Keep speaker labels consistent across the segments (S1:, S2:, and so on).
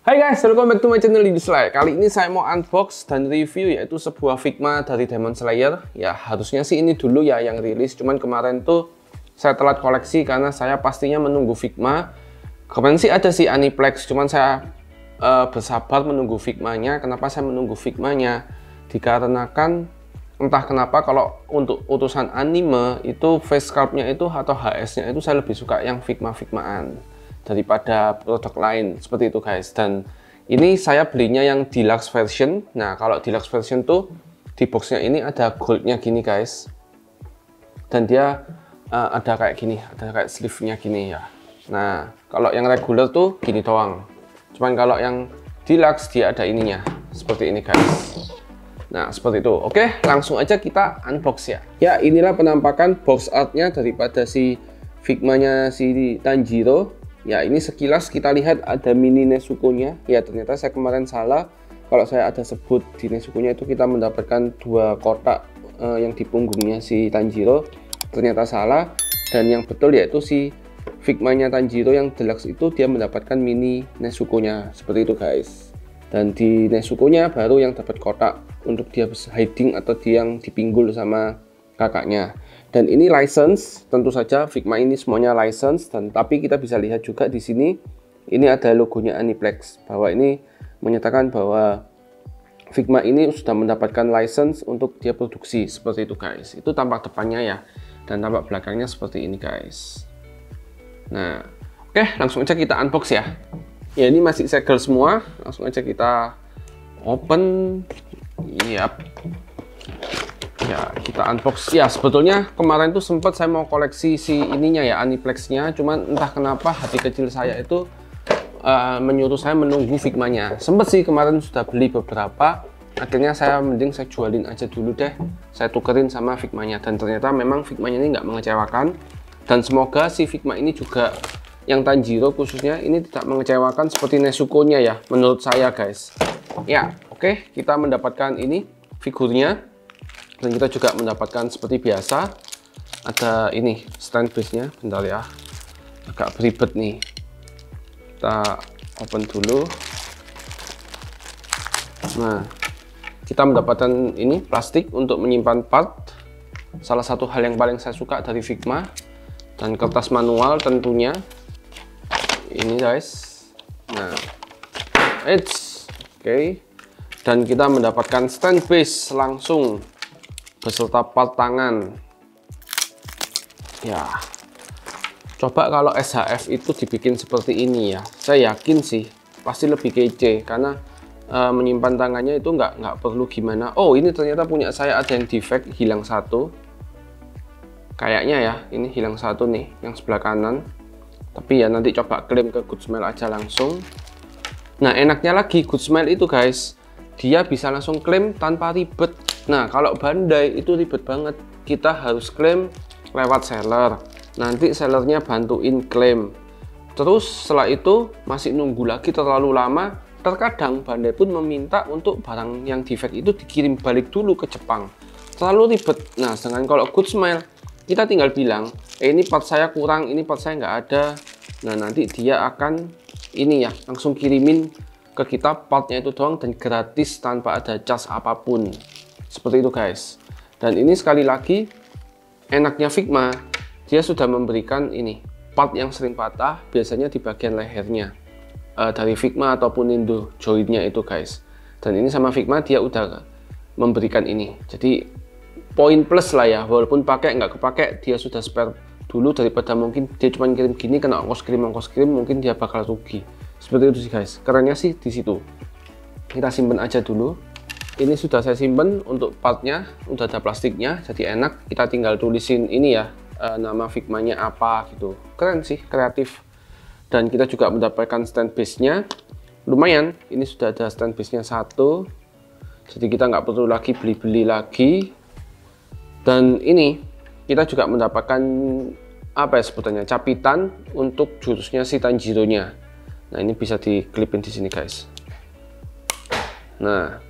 S1: Hai guys, welcome back to my channel Dislike. Kali ini saya mau unbox dan review yaitu sebuah Figma dari Demon Slayer. Ya harusnya sih ini dulu ya yang rilis, cuman kemarin tuh saya telat koleksi karena saya pastinya menunggu Figma. Kemarin sih ada sih Aniplex, cuman saya bersabar menunggu Figmanya. Kenapa saya menunggu Figmanya? Dikarenakan entah kenapa kalau untuk utusan anime itu face sculpt-nya itu atau HS-nya itu saya lebih suka yang Figma-Figmaan daripada produk lain seperti itu guys. Dan ini saya belinya yang deluxe version. Nah kalau deluxe version tuh di boxnya ini ada goldnya gini guys, dan dia ada kayak gini, ada kayak sleeve-nya gini ya. Nah kalau yang regular tuh gini doang, cuman kalau yang deluxe dia ada ininya seperti ini guys. Nah seperti itu. Oke, langsung aja kita unbox ya. Ya inilah penampakan box artnya daripada si Figmanya si Tanjiro. Ya ini sekilas kita lihat ada mini Nezuko-nya. Ya ternyata saya kemarin salah. Kalau saya ada sebut di Nezuko-nya itu kita mendapatkan dua kotak yang di punggungnya si Tanjiro. Ternyata salah. Dan yang betul yaitu si Figmanya Tanjiro yang deluxe itu dia mendapatkan mini Nezuko-nya. Seperti itu guys. Dan di Nezuko-nya baru yang dapat kotak untuk dia hiding atau dia yang dipinggul sama kakaknya. Dan ini license, tentu saja Figma ini semuanya license, dan tapi kita bisa lihat juga di sini ini ada logonya Aniplex, bahwa ini menyatakan bahwa Figma ini sudah mendapatkan license untuk dia produksi seperti itu guys. Itu tampak depannya ya, dan tampak belakangnya seperti ini guys. Nah, oke, langsung aja kita unbox ya. Ya ini masih segel semua, langsung aja kita open. Yap. Ya kita unbox. Ya sebetulnya kemarin tuh sempat saya mau koleksi si ininya ya, Aniplex-nya, cuman entah kenapa hati kecil saya itu menyuruh saya menunggu Figmanya. Sempet sih kemarin sudah beli beberapa, akhirnya saya mending saya jualin aja dulu deh, saya tukerin sama Figmanya. Dan ternyata memang Figmanya ini nggak mengecewakan, dan semoga si Figma ini juga yang Tanjiro khususnya ini tidak mengecewakan seperti Nezuko-nya ya, menurut saya guys. Ya oke, kita mendapatkan ini figurnya. Dan kita juga mendapatkan seperti biasa ada ini stand base-nya. Bentar ya, agak beribet nih. Kita open dulu. Nah, kita mendapatkan ini plastik untuk menyimpan part. Salah satu hal yang paling saya suka dari Figma. Dan kertas manual tentunya. Ini guys. Nah, oke. Dan kita mendapatkan stand base langsung beserta part tangan. Ya coba kalau SHF itu dibikin seperti ini ya, saya yakin sih pasti lebih kece, karena menyimpan tangannya itu nggak perlu gimana. Oh ini ternyata punya saya ada yang defect, hilang satu kayaknya ya, ini hilang satu nih yang sebelah kanan, tapi ya nanti coba klaim ke Goodsmile aja langsung. Nah enaknya lagi Goodsmile itu guys, dia bisa langsung klaim tanpa ribet. Nah kalau Bandai itu ribet banget, kita harus klaim lewat seller, nanti sellernya bantuin klaim, terus setelah itu masih nunggu lagi terlalu lama. Terkadang Bandai pun meminta untuk barang yang defect itu dikirim balik dulu ke Jepang, terlalu ribet. Nah sedangkan kalau Goodsmile kita tinggal bilang, ini part saya kurang, ini part saya nggak ada. Nah nanti dia akan ini ya langsung kirimin ke kita partnya itu doang, dan gratis tanpa ada charge apapun. Seperti itu guys. Dan ini sekali lagi enaknya Figma, dia sudah memberikan ini part yang sering patah, biasanya di bagian lehernya dari Figma ataupun Indo jointnya itu guys. Dan ini sama Figma dia udah memberikan ini, jadi poin plus lah ya, walaupun pakai nggak kepake dia sudah spare dulu, daripada mungkin dia cuma kirim gini kena ongkos kirim mungkin dia bakal rugi. Seperti itu sih guys, kerennya sih di situ. Kita simpen aja dulu. Ini sudah saya simpen untuk partnya, udah ada plastiknya, jadi enak. Kita tinggal tulisin ini ya, nama Figmanya apa gitu. Keren sih, kreatif. Dan kita juga mendapatkan stand base-nya. Lumayan, ini sudah ada stand base-nya satu. Jadi kita nggak perlu lagi beli-beli lagi. Dan ini kita juga mendapatkan apa ya sebutannya, capitan untuk jurusnya si Tanjiro-nya. Nah ini bisa diklipin di sini guys. Nah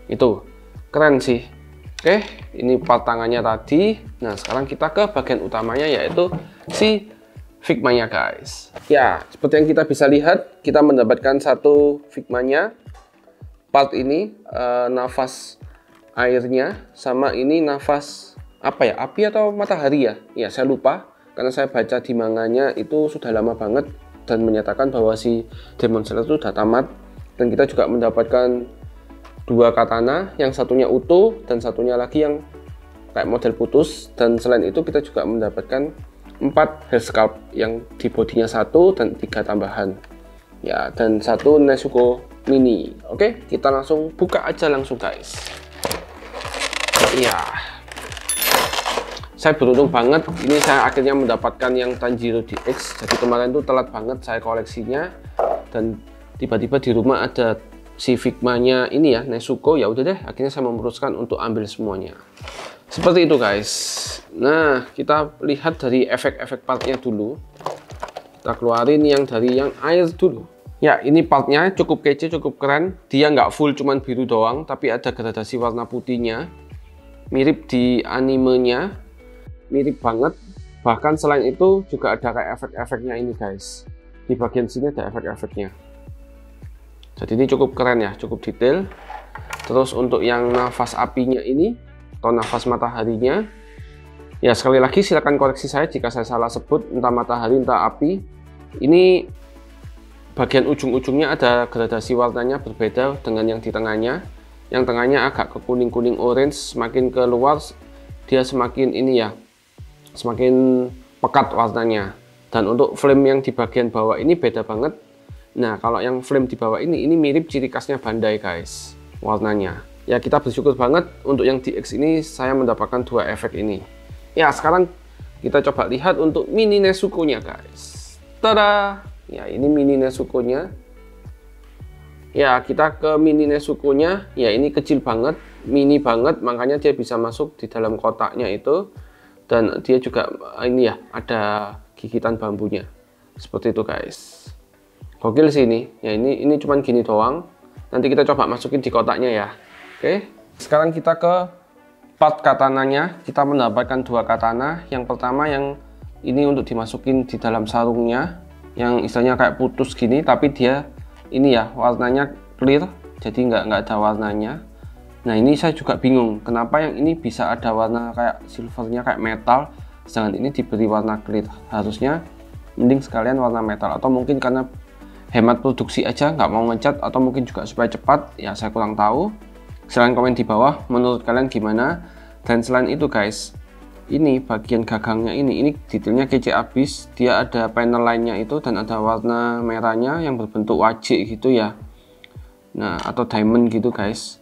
S1: itu keren sih. Oke, ini part tangannya tadi. Nah sekarang kita ke bagian utamanya, yaitu si Figma-nya guys. Ya, seperti yang kita bisa lihat, kita mendapatkan satu Figma-nya. Part ini nafas airnya, sama ini nafas apa ya, api atau matahari ya? Ya, saya lupa karena saya baca di manganya itu sudah lama banget dan menyatakan bahwa si Demon Slayer itu sudah tamat. Dan kita juga mendapatkan dua katana, yang satunya utuh dan satunya lagi yang kayak model putus. Dan selain itu kita juga mendapatkan 4 hair sculpt yang di bodinya 1 dan 3 tambahan ya, dan 1 Nezuko mini. Oke, kita langsung buka aja langsung guys. Iya, saya beruntung banget ini saya akhirnya mendapatkan yang Tanjiro DX. Jadi kemarin tuh telat banget saya koleksinya, dan tiba-tiba di rumah ada si Figma-nya ini ya, Nezuko. Ya udah deh, akhirnya saya memutuskan untuk ambil semuanya. Seperti itu guys. Nah, kita lihat dari efek-efek partnya dulu. Kita keluarin yang dari yang air dulu. Ya, ini partnya cukup kece, cukup keren. Dia nggak full cuman biru doang, tapi ada gradasi warna putihnya. Mirip di animenya, mirip banget. Bahkan selain itu juga ada kayak efek-efeknya ini guys. Di bagian sini ada efek-efeknya. Jadi ini cukup keren ya, cukup detail. Terus untuk yang nafas apinya ini, atau nafas mataharinya, ya sekali lagi silakan koreksi saya jika saya salah sebut, entah matahari entah api. Ini bagian ujung-ujungnya ada gradasi warnanya berbeda dengan yang di tengahnya. Yang tengahnya agak ke kuning-kuning orange, semakin keluar dia semakin ini ya, semakin pekat warnanya. Dan untuk flame yang di bagian bawah ini beda banget. Nah, kalau yang flame di bawah ini mirip ciri khasnya Bandai guys, warnanya. Ya, kita bersyukur banget untuk yang DX ini saya mendapatkan 2 efek ini. Ya, sekarang kita coba lihat untuk mini Nezuko-nya guys. Tada! Ya, ini mini Nezuko-nya. Ya, kita ke mini Nezuko-nya. Ya, ini kecil banget, mini banget, makanya dia bisa masuk di dalam kotaknya itu. Dan dia juga ini ya, ada gigitan bambunya. Seperti itu guys. Gokil sih ini. Ya, ini cuman gini doang. Nanti kita coba masukin di kotaknya ya. Oke, sekarang kita ke part katananya. Kita mendapatkan 2 katana. Yang pertama yang ini untuk dimasukin di dalam sarungnya, yang istilahnya kayak putus gini, tapi dia ini ya warnanya clear, jadi nggak ada warnanya. Nah, ini saya juga bingung kenapa yang ini bisa ada warna kayak silvernya, kayak metal, sedangkan ini diberi warna clear. Harusnya mending sekalian warna metal, atau mungkin karena hemat produksi aja nggak mau ngecat, atau mungkin juga supaya cepat. Ya, saya kurang tahu. Silahkan komen di bawah menurut kalian gimana. Dan selain itu guys, ini bagian gagangnya ini detailnya kece abis. Dia ada panel lainnya itu, dan ada warna merahnya yang berbentuk wajik gitu ya, nah atau diamond gitu guys.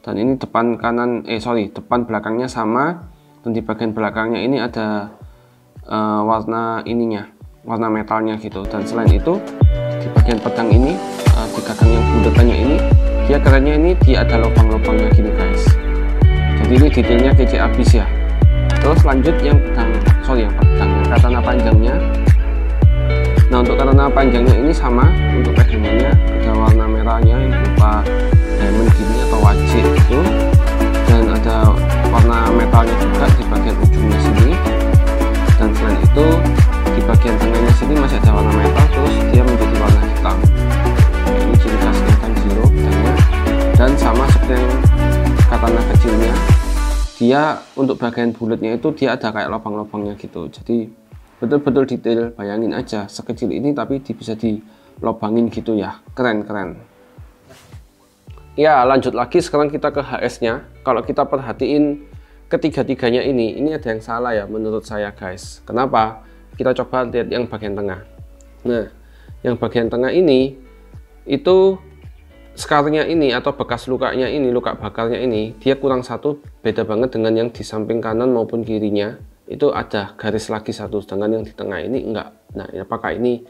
S1: Dan ini depan depan belakangnya sama, dan di bagian belakangnya ini ada warna ininya, warna metalnya gitu. Dan selain itu di bagian pedang ini, di gagang yang buletannya ini, dia kerennya ini dia ada lubang-lubangnya gini guys. Jadi ini detailnya kece abis ya. Terus lanjut yang katana panjangnya. Nah, untuk katana panjangnya ini sama, untuk pegangannya ada warna merahnya yang berupa diamond gini atau wajik gitu, dan ada warna metalnya juga di bagian ujungnya sini. Dan selain itu di bagian tengahnya sini masih ada warna metal, terus dia menjadi warna hitam. Nah, ini ciri khasnya Tanjiro katanya. Dan sama seperti yang katana kecilnya, dia untuk bagian bulatnya itu dia ada kayak lubang-lubangnya gitu. Jadi betul-betul detail. Bayangin aja sekecil ini tapi bisa dilobangin gitu ya, keren-keren. Ya, lanjut lagi, sekarang kita ke HS-nya. Kalau kita perhatiin ketiga-tiganya ini ada yang salah ya menurut saya guys. Kenapa? Kita coba lihat yang bagian tengah. Nah, yang bagian tengah ini itu scarnya ini atau bekas lukanya ini, luka bakarnya ini, dia kurang satu, beda banget dengan yang di samping kanan maupun kirinya. Itu ada garis lagi satu, sedangkan yang di tengah ini enggak. Nah, apakah ini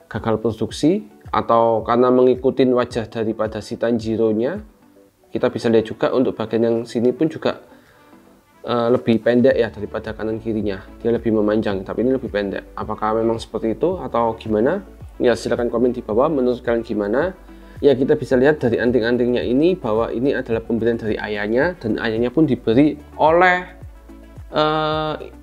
S1: gagal produksi atau karena mengikuti wajah daripada si Tanjiro-nya? Kita bisa lihat juga untuk bagian yang sini pun juga lebih pendek ya daripada kanan kirinya. Dia lebih memanjang, tapi ini lebih pendek. Apakah memang seperti itu atau gimana? Ya, silahkan komen di bawah menurut kalian gimana. Ya, kita bisa lihat dari anting-antingnya ini bahwa ini adalah pemberian dari ayahnya, dan ayahnya pun diberi oleh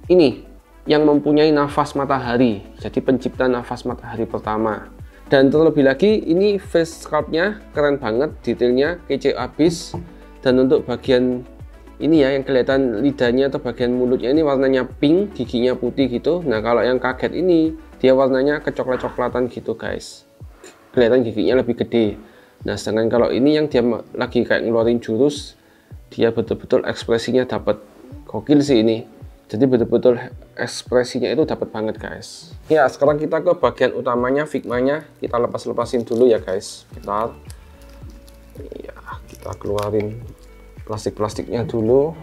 S1: ini yang mempunyai nafas matahari, jadi pencipta nafas matahari pertama. Dan terlebih lagi ini face sculptnya keren banget, detailnya kece abis. Dan untuk bagian ini ya yang kelihatan lidahnya atau bagian mulutnya ini warnanya pink, giginya putih gitu. Nah kalau yang kaget ini dia warnanya kecoklat-coklatan gitu guys, kelihatan giginya lebih gede. Nah sedangkan kalau ini yang dia lagi kayak ngeluarin jurus, dia betul-betul ekspresinya dapat, gokil sih ini. Jadi betul-betul ekspresinya itu dapat banget guys. Ya sekarang kita ke bagian utamanya, Figmanya kita lepas-lepasin dulu ya guys. Kita keluarin plastik-plastiknya dulu.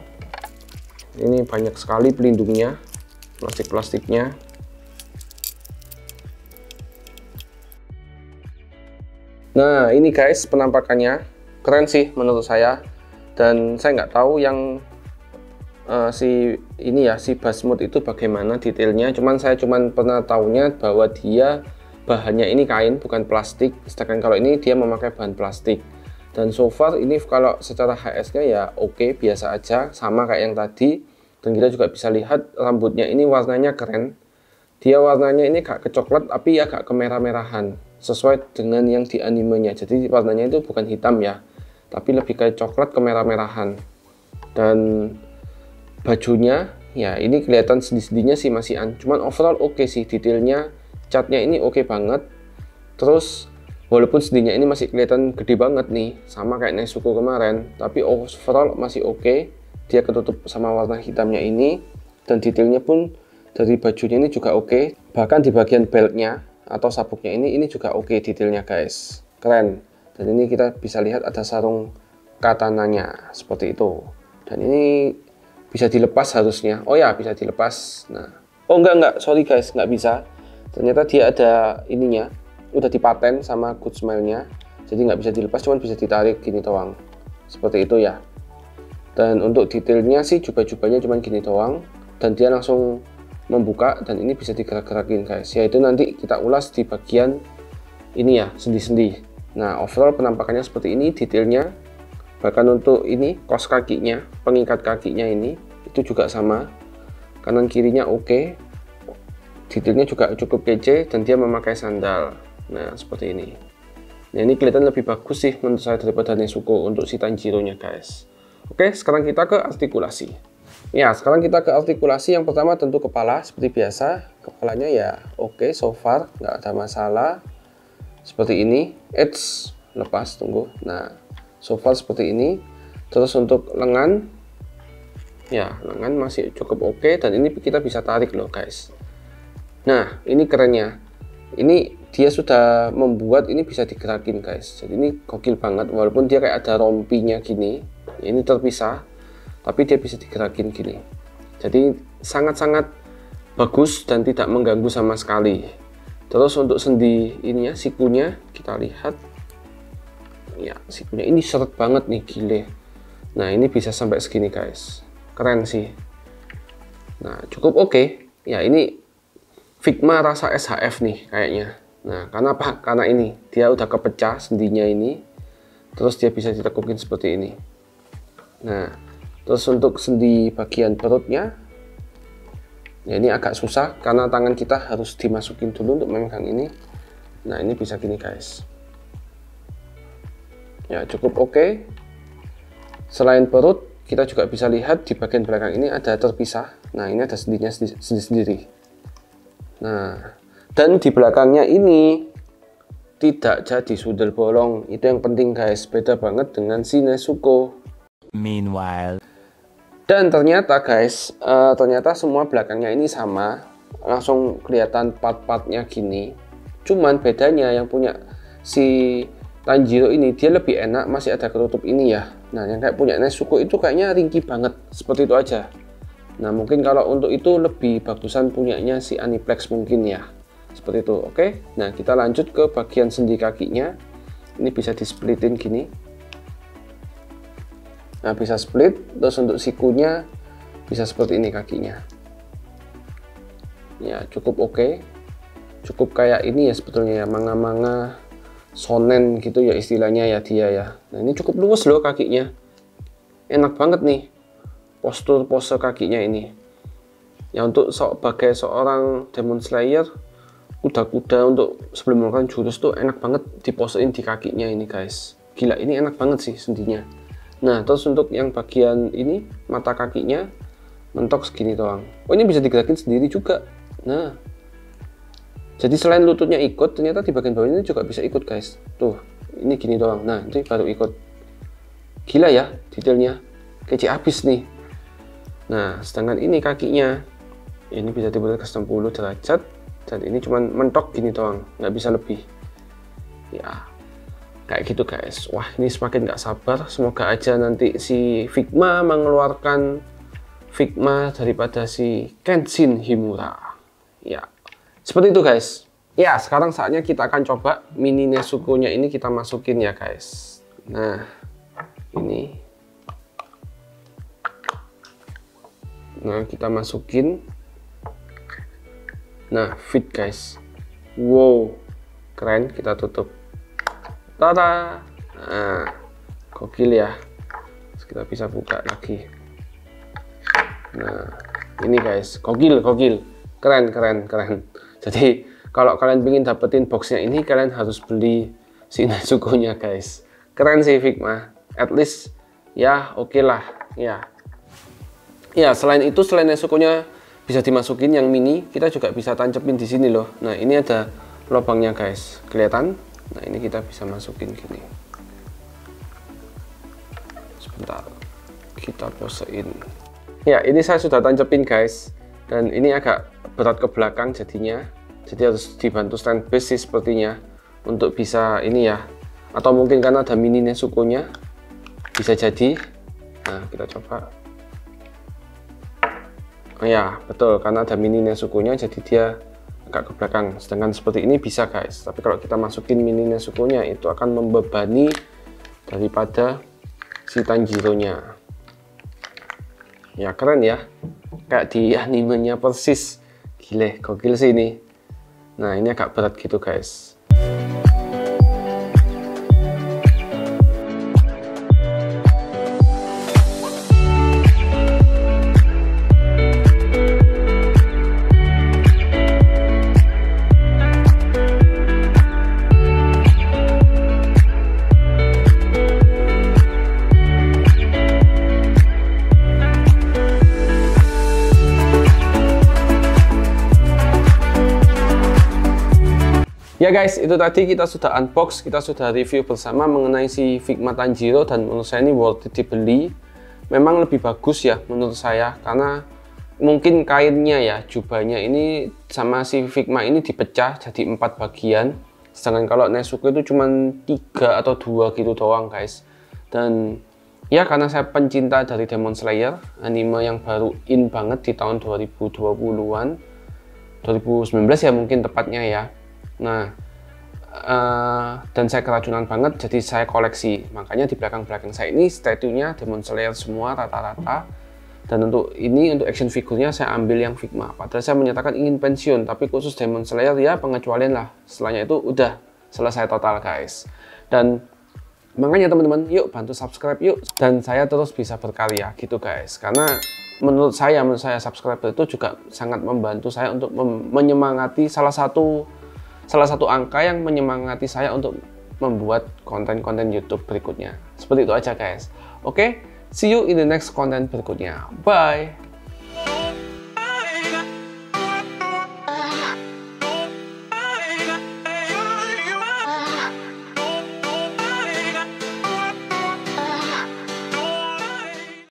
S1: Ini banyak sekali pelindungnya, plastik-plastiknya. Nah ini guys penampakannya, keren sih menurut saya. Dan saya nggak tahu yang si Bassmooth itu bagaimana detailnya, saya pernah tahunya bahwa dia bahannya ini kain bukan plastik, sedangkan kalau ini dia memakai bahan plastik. Dan so far ini kalau secara HS nya ya oke, biasa aja, sama kayak yang tadi. Dan kita juga bisa lihat rambutnya ini warnanya keren, dia warnanya ini agak kecoklat tapi agak kemerah-merahan sesuai dengan yang di animenya. Jadi warnanya itu bukan hitam ya, tapi lebih kayak coklat kemerah-merahan. Dan bajunya ya ini kelihatan sendi-sendinya sih masih cuman overall oke sih, detailnya catnya ini oke banget. Terus walaupun sendinya ini masih kelihatan gede banget nih sama kayak Nezuko kemarin, tapi overall masih oke. Dia ketutup sama warna hitamnya ini, dan detailnya pun dari bajunya ini juga oke. Bahkan di bagian beltnya atau sabuknya ini juga oke detailnya guys, keren. Dan ini kita bisa lihat ada sarung katananya seperti itu. Dan ini bisa dilepas harusnya. Oh ya, bisa dilepas. Nah, oh enggak, sorry guys, nggak bisa. Ternyata dia ada ininya, udah dipaten sama Good Smile-nya. Jadi nggak bisa dilepas, cuman bisa ditarik gini doang. Seperti itu ya. Dan untuk detailnya sih jubah-jubahnya cuman gini doang. Dan dia langsung membuka, dan ini bisa digerak-gerakin guys. Yaitu nanti kita ulas di bagian ini ya, sendi-sendi. Nah, overall penampakannya seperti ini detailnya. Bahkan untuk ini kos kakinya, pengikat kakinya ini itu juga sama, kanan kirinya oke, detailnya juga cukup kece, dan dia memakai sandal. Nah seperti ini. Nah ini kelihatan lebih bagus sih menurut saya daripada Nezuko untuk si Tanjiro nya guys. Oke, sekarang kita ke artikulasi. Ya sekarang kita ke artikulasi. Yang pertama tentu kepala, seperti biasa kepalanya ya oke, so far nggak ada masalah. Seperti ini, lepas, tunggu. Nah so far seperti ini. Terus untuk lengan, ya lengan masih cukup oke, dan ini kita bisa tarik loh guys. Nah ini kerennya, ini dia sudah membuat ini bisa digerakin guys. Jadi ini gokil banget, walaupun dia kayak ada rompinya gini, ini terpisah, tapi dia bisa digerakin gini. Jadi sangat-sangat bagus dan tidak mengganggu sama sekali. Terus untuk sendi ininya, sikunya kita lihat. Ya sikunya ini seret banget nih, gile. Nah ini bisa sampai segini guys, keren sih. Nah cukup oke. Ya ini Figma rasa SHF nih kayaknya. Nah karena apa? Karena ini dia udah kepecah sendinya ini, terus dia bisa ditekukin seperti ini. Nah terus untuk sendi bagian perutnya, ya ini agak susah karena tangan kita harus dimasukin dulu untuk memegang ini. Nah ini bisa gini guys. Ya cukup oke. Selain perut, kita juga bisa lihat di bagian belakang ini ada terpisah. Nah ini ada sendinya sendiri. Nah dan di belakangnya ini tidak jadi sundel bolong. Itu yang penting guys, beda banget dengan si Nezuko.
S2: Meanwhile,
S1: dan ternyata guys, ternyata semua belakangnya ini sama, langsung kelihatan part-partnya gini. Cuman bedanya yang punya si Tanjiro ini dia lebih enak masih ada ketutup ini ya. Nah yang kayak punya Nezuko itu kayaknya ringkih banget, seperti itu aja. Nah mungkin kalau untuk itu lebih bagusan punyanya si Aniplex mungkin ya, seperti itu. Oke, nah kita lanjut ke bagian sendi kakinya. Ini bisa displitin gini. Nah bisa split. Terus untuk sikunya bisa seperti ini kakinya. Ya cukup oke. Cukup kayak ini ya sebetulnya ya, manga-manga shonen gitu ya istilahnya ya dia ya. Nah ini cukup luas loh kakinya, enak banget nih postur pose kakinya ini. Ya untuk sebagai seorang Demon Slayer, kuda-kuda untuk sebelum melakukan jurus tuh enak banget diposein di kakinya ini guys. Gila, ini enak banget sih sendinya. Nah terus untuk yang bagian ini mata kakinya mentok segini doang. Oh ini bisa digerakin sendiri juga. Nah jadi selain lututnya ikut, ternyata di bagian bawah ini juga bisa ikut guys. Tuh ini gini doang. Nah ini baru ikut. Gila ya detailnya, kece abis nih. Nah sedangkan ini kakinya, ini bisa diputar ke 90 derajat, dan ini cuman mentok gini doang, nggak bisa lebih. Ya kayak gitu guys. Wah ini semakin nggak sabar, semoga aja nanti si Figma mengeluarkan Figma daripada si Kenshin Himura. Ya seperti itu guys. Ya sekarang saatnya kita akan coba mini Nezuko-nya ini kita masukin ya guys. Nah ini, nah kita masukin. Nah fit guys, wow keren. Kita tutup, tada. Nah gokil ya. Terus kita bisa buka lagi. Nah ini guys, gokil, keren. Jadi kalau kalian ingin dapetin boxnya ini, kalian harus beli si Nezuko-nya guys. Keren sih Figma, at least ya oke lah ya. Ya selain itu, selain Nezuko-nya bisa dimasukin yang mini, kita juga bisa tancepin di sini loh. Nah ini ada lubangnya guys, kelihatan. Nah ini kita bisa masukin gini. Sebentar, kita posein. Ya ini saya sudah tancepin guys, dan ini agak berat ke belakang jadinya. Jadi harus dibantu stand base sih sepertinya untuk bisa ini ya. Atau mungkin karena ada mini Nezuko-nya, bisa jadi. Nah kita coba. Oh ya betul, karena ada mini Nezuko-nya jadi dia agak ke belakang. Sedangkan seperti ini bisa guys, tapi kalau kita masukin mini Nezuko-nya itu akan membebani daripada si Tanjiro-nya. Ya keren ya, kayak di animenya persis. Gile, gokil sih ini. Nah ini agak berat gitu guys. Ya guys, itu tadi kita sudah unbox, kita sudah review bersama mengenai si Figma Tanjiro, dan menurut saya ini worth it dibeli. Memang lebih bagus ya menurut saya, karena mungkin kainnya ya, jubahnya ini sama si Figma ini dipecah jadi 4 bagian. Sedangkan kalau Nezuko itu cuma 3 atau 2 gitu doang guys. Dan ya karena saya pencinta dari Demon Slayer, anime yang baru in banget di tahun 2020-an, 2019 ya mungkin tepatnya ya. Nah, dan saya keracunan banget, jadi saya koleksi. Makanya di belakang-belakang saya ini statue-nya Demon Slayer semua rata-rata. Dan untuk ini, untuk action figurnya saya ambil yang Figma. Padahal saya menyatakan ingin pensiun, tapi khusus Demon Slayer ya pengecualian lah. Setelahnya itu udah selesai total guys. Dan makanya teman-teman, yuk bantu subscribe yuk. Dan saya terus bisa berkarya gitu guys. Karena menurut saya subscriber itu juga sangat membantu saya untuk menyemangati salah satu angka yang menyemangati saya untuk membuat konten-konten YouTube berikutnya. Seperti itu aja guys. Oke, see you in the next konten berikutnya. Bye!